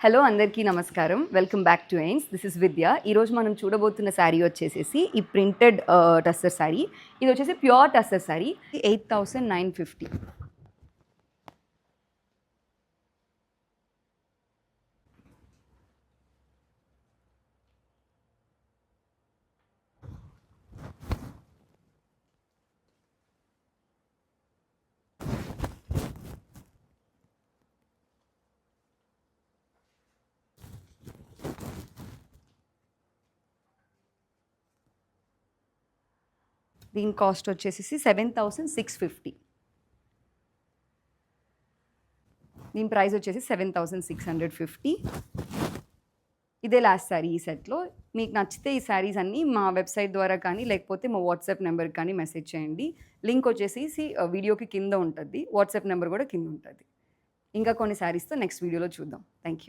Hello అందరికీ నమస్కారం. Welcome back to ఎయిన్స్. This is Vidya. ఈరోజు మనం చూడబోతున్న శారీ వచ్చేసేసి ఈ ప్రింటెడ్ టస్సర్ శారీ. ఇది వచ్చేసి ప్యూర్ టస్సర్ శారీ. 8,950. దీని కాస్ట్ వచ్చేసి 7,650. దీని ప్రైస్ వచ్చేసి 7,650. ఇదే లాస్ట్ శారీ ఈ సెట్లో. మీకు నచ్చితే ఈ శారీస్ అన్నీ మా వెబ్సైట్ ద్వారా కానీ లేకపోతే మా వాట్సాప్ నెంబర్కి కానీ మెసేజ్ చేయండి. లింక్ వచ్చేసి వీడియోకి కింద ఉంటుంది. వాట్సాప్ నెంబర్ కూడా కింద ఉంటుంది. ఇంకా కొన్ని శారీస్తో నెక్స్ట్ వీడియోలో చూద్దాం. Thank you.